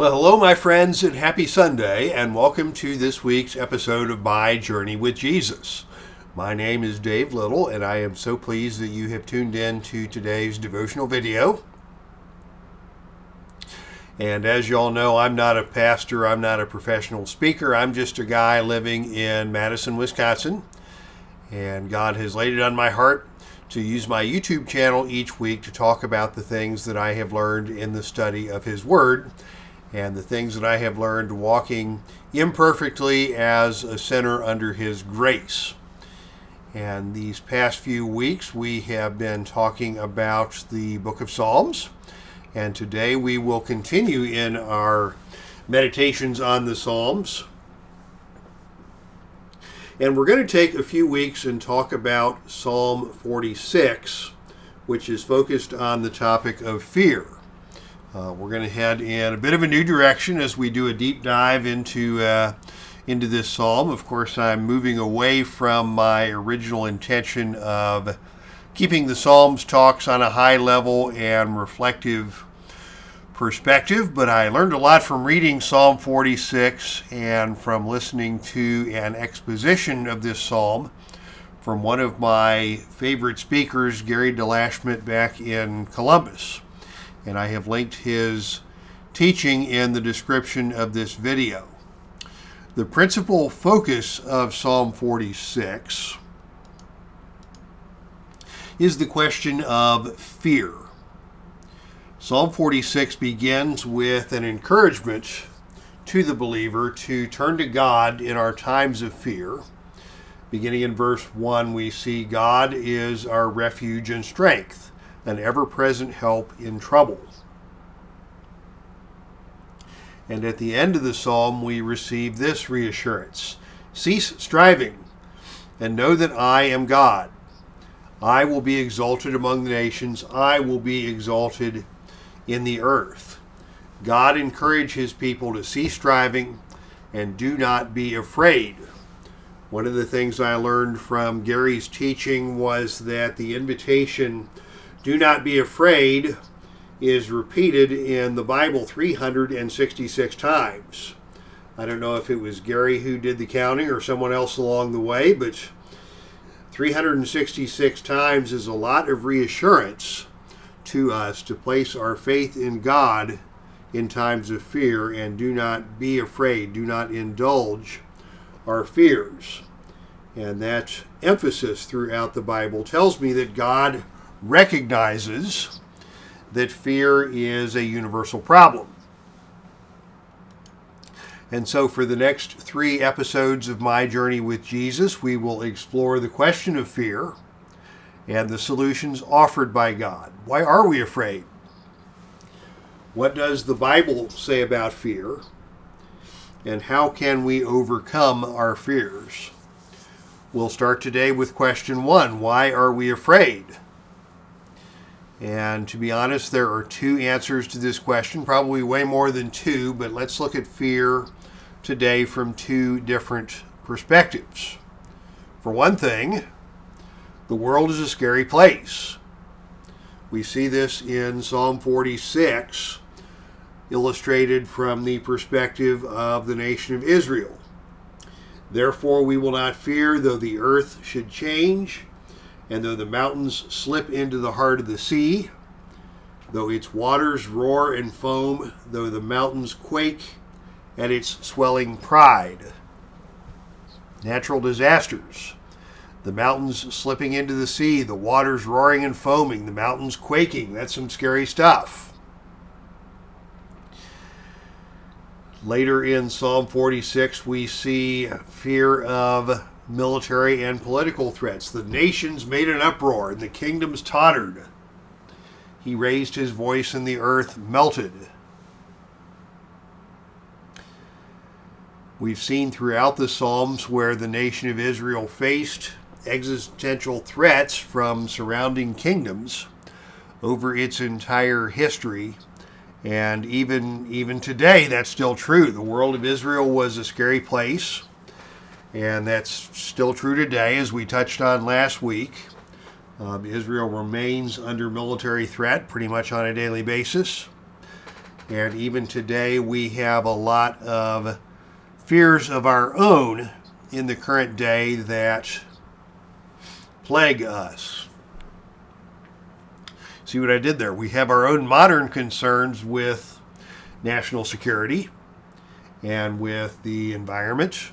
Well, hello, my friends, and happy Sunday, and welcome to this week's episode of My Journey with Jesus. My name is Dave Little, and I am so pleased that you have tuned in to today's devotional video. And as you all know, I'm not a pastor, I'm not a professional speaker, I'm just a guy living in Madison, Wisconsin. And God has laid it on my heart to use my YouTube channel each week to talk about the things that I have learned in the study of His Word and the things that I have learned walking imperfectly as a sinner under His grace. And these past few weeks we have been talking about the book of Psalms, and today we will continue in our meditations on the Psalms. And we're going to take a few weeks and talk about Psalm 46, which is focused on the topic of fear. We're going to head in a bit of a new direction as we do a deep dive into this psalm. Of course, I'm moving away from my original intention of keeping the Psalms talks on a high level and reflective perspective, but I learned a lot from reading Psalm 46 and from listening to an exposition of this psalm from one of my favorite speakers, Gary Delashmutt, back in Columbus. And I have linked his teaching in the description of this video. The principal focus of Psalm 46 is the question of fear. Psalm 46 begins with an encouragement to the believer to turn to God in our times of fear. Beginning in verse 1, we see God is our refuge and strength, an ever-present help in trouble. And at the end of the psalm, we receive this reassurance: cease striving and know that I am God. I will be exalted among the nations. I will be exalted in the earth. God encouraged His people to cease striving and do not be afraid. One of the things I learned from Gary's teaching was that the invitation, do not be afraid, is repeated in the Bible 366 times. I don't know if it was Gary who did the counting or someone else along the way, but 366 times is a lot of reassurance to us to place our faith in God in times of fear and do not be afraid, do not indulge our fears. And that emphasis throughout the Bible tells me that God recognizes that fear is a universal problem. And so for the next 3 episodes of My Journey with Jesus, we will explore the question of fear and the solutions offered by God. Why are we afraid? What does the Bible say about fear? And how can we overcome our fears? We'll start today with question 1. Why are we afraid? And to be honest, there are 2 answers to this question, probably way more than 2, but let's look at fear today from 2 different perspectives. For one thing, the world is a scary place. We see this in Psalm 46, illustrated from the perspective of the nation of Israel. Therefore we will not fear, though the earth should change, and though the mountains slip into the heart of the sea, though its waters roar and foam, though the mountains quake at its swelling pride. Natural disasters. The mountains slipping into the sea, the waters roaring and foaming, the mountains quaking. That's some scary stuff. Later in Psalm 46, we see fear of military and political threats. The nations made an uproar and the kingdoms tottered. He raised his voice and the earth melted. We've seen throughout the Psalms where the nation of Israel faced existential threats from surrounding kingdoms over its entire history. And even today, that's still true. The world of Israel was a scary place, and that's still true today, as we touched on last week. Israel remains under military threat pretty much on a daily basis. And even today, we have a lot of fears of our own in the current day that plague us. See what I did there? We have our own modern concerns with national security and with the environment.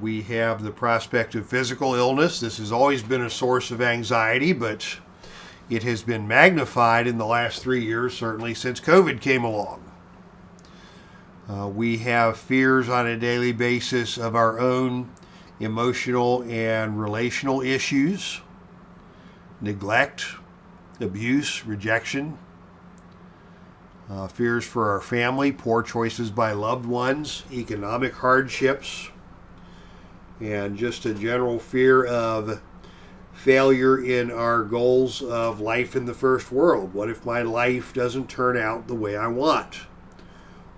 We have the prospect of physical illness. This has always been a source of anxiety, but it has been magnified in the last 3 years, certainly since COVID came along. We have fears on a daily basis of our own emotional and relational issues, neglect, abuse, rejection, fears for our family, poor choices by loved ones, economic hardships, and just a general fear of failure in our goals of life in the first world. What if my life doesn't turn out the way I want?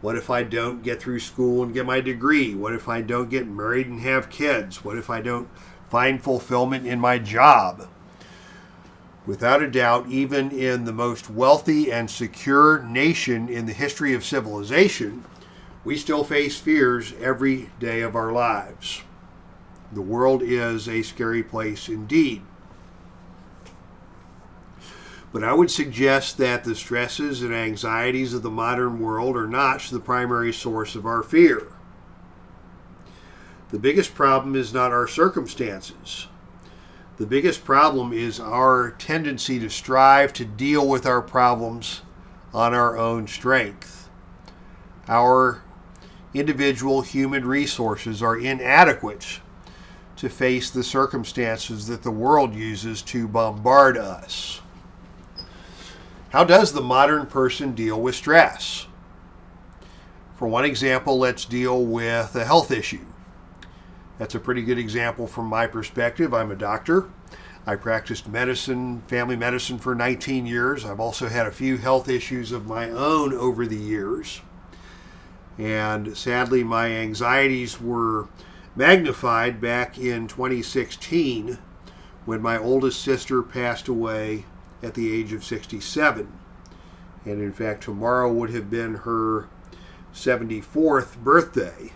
What if I don't get through school and get my degree? What if I don't get married and have kids? What if I don't find fulfillment in my job? Without a doubt, even in the most wealthy and secure nation in the history of civilization, we still face fears every day of our lives. The world is a scary place indeed. But I would suggest that the stresses and anxieties of the modern world are not the primary source of our fear. The biggest problem is not our circumstances. The biggest problem is our tendency to strive to deal with our problems on our own strength. Our individual human resources are inadequate to face the circumstances that the world uses to bombard us. How does the modern person deal with stress? For one example, let's deal with a health issue. That's a pretty good example from my perspective. I'm a doctor. I practiced medicine, family medicine for 19 years. I've also had a few health issues of my own over the years. And sadly, my anxieties were magnified back in 2016 when my oldest sister passed away at the age of 67. And in fact, tomorrow would have been her 74th birthday.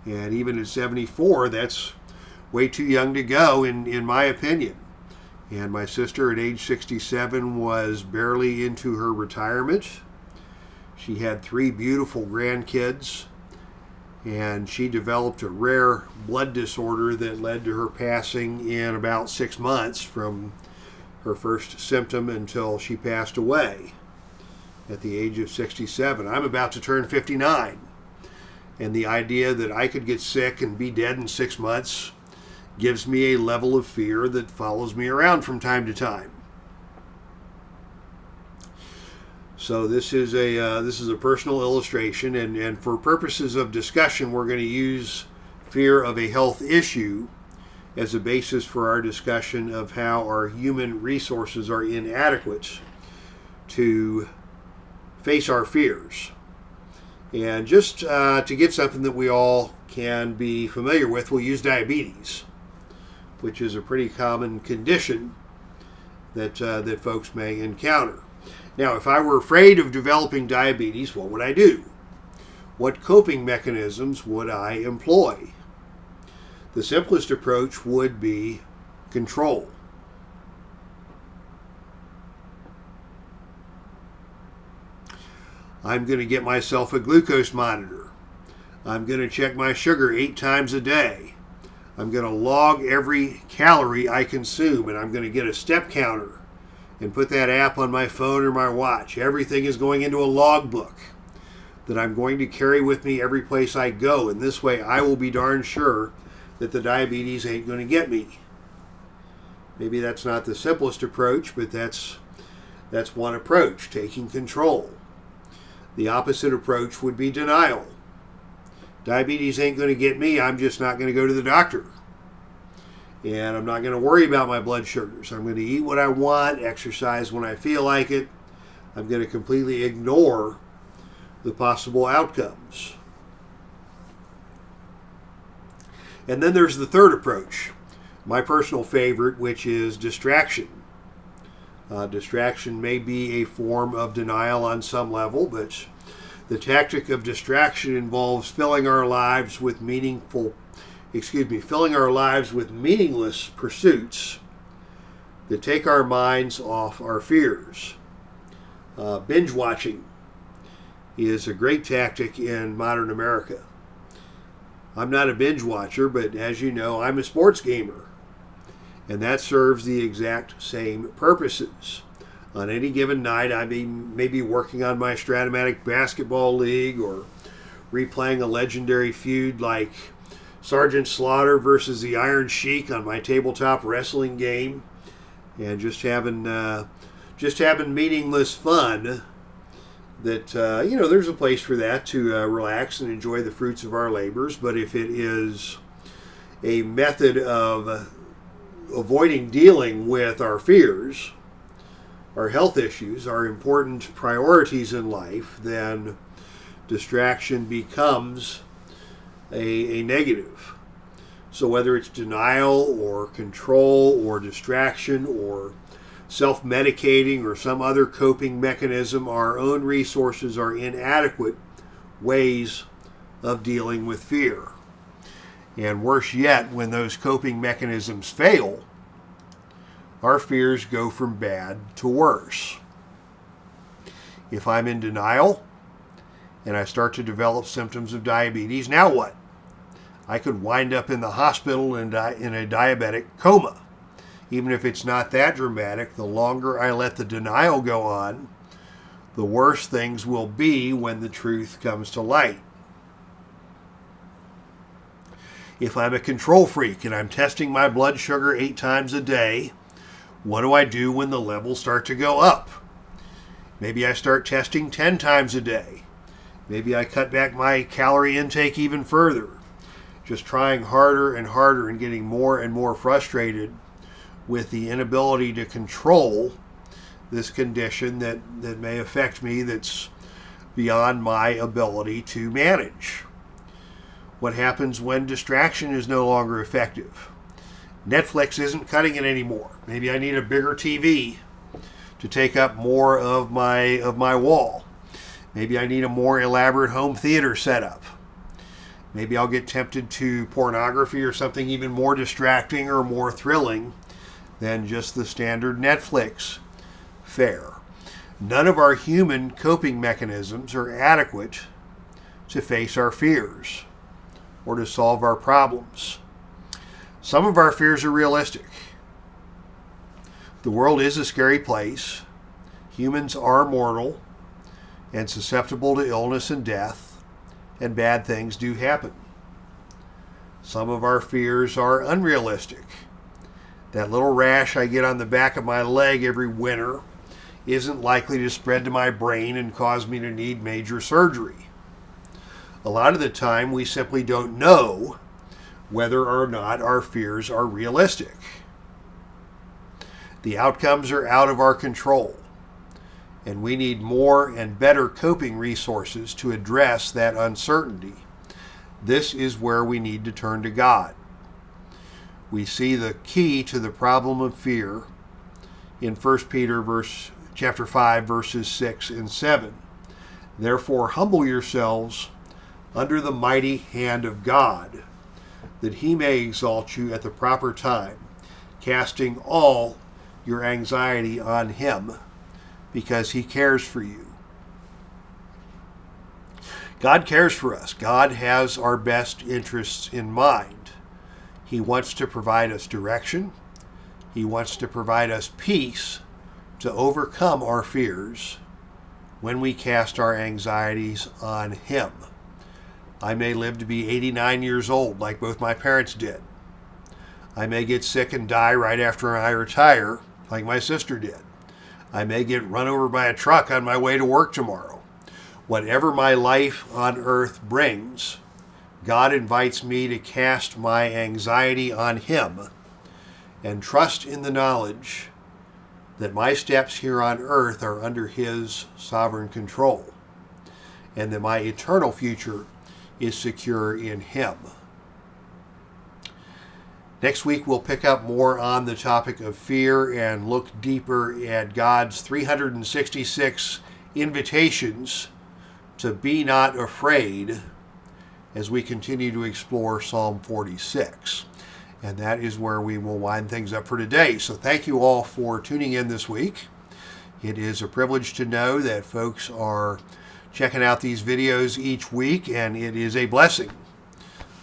And even at 74, that's way too young to go, in my opinion. And my sister at age 67 was barely into her retirement. She had 3 beautiful grandkids, and she developed a rare blood disorder that led to her passing in about 6 months from her first symptom until she passed away at the age of 67. I'm about to turn 59. And the idea that I could get sick and be dead in 6 months gives me a level of fear that follows me around from time to time. So this is a personal illustration, and for purposes of discussion, we're going to use fear of a health issue as a basis for our discussion of how our human resources are inadequate to face our fears. And just to give something that we all can be familiar with, we'll use diabetes, which is a pretty common condition that folks may encounter. Now, if I were afraid of developing diabetes, what would I do? What coping mechanisms would I employ? The simplest approach would be control. I'm going to get myself a glucose monitor. I'm going to check my sugar 8 times a day. I'm going to log every calorie I consume, and I'm going to get a step counter and put that app on my phone or my watch. Everything is going into a logbook that I'm going to carry with me every place I go, and this way I will be darn sure that the diabetes ain't going to get me. Maybe that's not the simplest approach, but that's one approach, taking control. The opposite approach would be denial. Diabetes ain't going to get me. I'm just not going to go to the doctor. And I'm not going to worry about my blood sugars. I'm going to eat what I want, exercise when I feel like it. I'm going to completely ignore the possible outcomes. And then there's the third approach, my personal favorite, which is distraction. Distraction may be a form of denial on some level, but the tactic of distraction involves filling our lives with meaningless pursuits that take our minds off our fears. Binge watching is a great tactic in modern America. I'm not a binge watcher, but as you know, I'm a sports gamer, and that serves the exact same purposes. On any given night, I may be working on my Stratomatic Basketball League or replaying a legendary feud like Sergeant Slaughter versus the Iron Sheik on my tabletop wrestling game, and just having meaningless fun. That there's a place for that to relax and enjoy the fruits of our labors. But if it is a method of avoiding dealing with our fears, our health issues, our important priorities in life, then distraction becomes a negative. So whether it's denial or control or distraction or self-medicating or some other coping mechanism, our own resources are inadequate ways of dealing with fear. And worse yet, when those coping mechanisms fail, our fears go from bad to worse. If I'm in denial and I start to develop symptoms of diabetes, now what? I could wind up in the hospital and die in a diabetic coma. Even if it's not that dramatic, the longer I let the denial go on, the worse things will be when the truth comes to light. If I'm a control freak and I'm testing my blood sugar 8 times a day, what do I do when the levels start to go up? Maybe I start testing 10 times a day. Maybe I cut back my calorie intake even further. Just trying harder and harder and getting more and more frustrated with the inability to control this condition that may affect me, that's beyond my ability to manage. What happens when distraction is no longer effective? Netflix isn't cutting it anymore. Maybe I need a bigger TV to take up more of my wall. Maybe I need a more elaborate home theater setup. Maybe I'll get tempted to pornography or something even more distracting or more thrilling than just the standard Netflix fare. None of our human coping mechanisms are adequate to face our fears or to solve our problems. Some of our fears are realistic. The world is a scary place. Humans are mortal and susceptible to illness and death, and bad things do happen. Some of our fears are unrealistic. That little rash I get on the back of my leg every winter isn't likely to spread to my brain and cause me to need major surgery. A lot of the time, we simply don't know whether or not our fears are realistic. The outcomes are out of our control, and we need more and better coping resources to address that uncertainty. This is where we need to turn to God. We see the key to the problem of fear in 1 Peter chapter 5, verses 6 and 7. Therefore, humble yourselves under the mighty hand of God, that he may exalt you at the proper time, casting all your anxiety on him, because he cares for you. God cares for us. God has our best interests in mind. He wants to provide us direction. He wants to provide us peace to overcome our fears when we cast our anxieties on him. I may live to be 89 years old, like both my parents did. I may get sick and die right after I retire, like my sister did. I may get run over by a truck on my way to work tomorrow. Whatever my life on earth brings, God invites me to cast my anxiety on him and trust in the knowledge that my steps here on earth are under his sovereign control, and that my eternal future is secure in him. Next week, we'll pick up more on the topic of fear and look deeper at God's 366 invitations to be not afraid as we continue to explore Psalm 46. And that is where we will wind things up for today. So thank you all for tuning in this week. It is a privilege to know that folks are checking out these videos each week, and it is a blessing.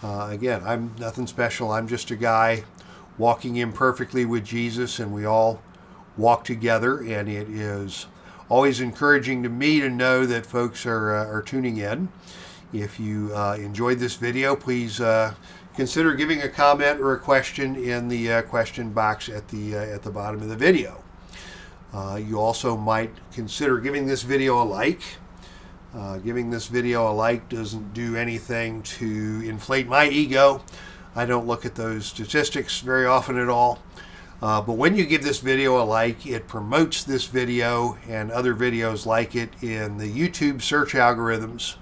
Again, I'm nothing special. I'm just a guy walking imperfectly with Jesus, and we all walk together, and it is always encouraging to me to know that folks are tuning in. If you enjoyed this video, please consider giving a comment or a question in the question box at the bottom of the video. You also might consider giving this video a like. Giving this video a like doesn't do anything to inflate my ego. I don't look at those statistics very often at all. But when you give this video a like, it promotes this video and other videos like it in the YouTube search algorithms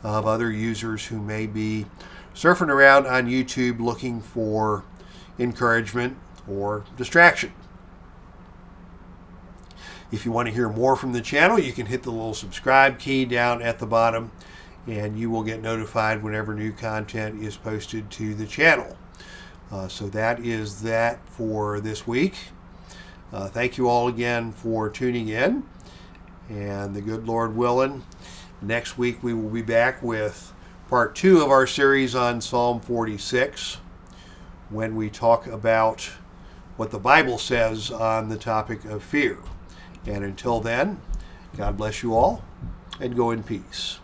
of other users who may be surfing around on YouTube looking for encouragement or distraction. If you want to hear more from the channel, you can hit the little subscribe key down at the bottom, and you will get notified whenever new content is posted to the channel. So that is that for this week. Thank you all again for tuning in, and the good Lord willing, next week we will be back with part 2 of our series on Psalm 46, when we talk about what the Bible says on the topic of fear. And until then, God bless you all, and go in peace.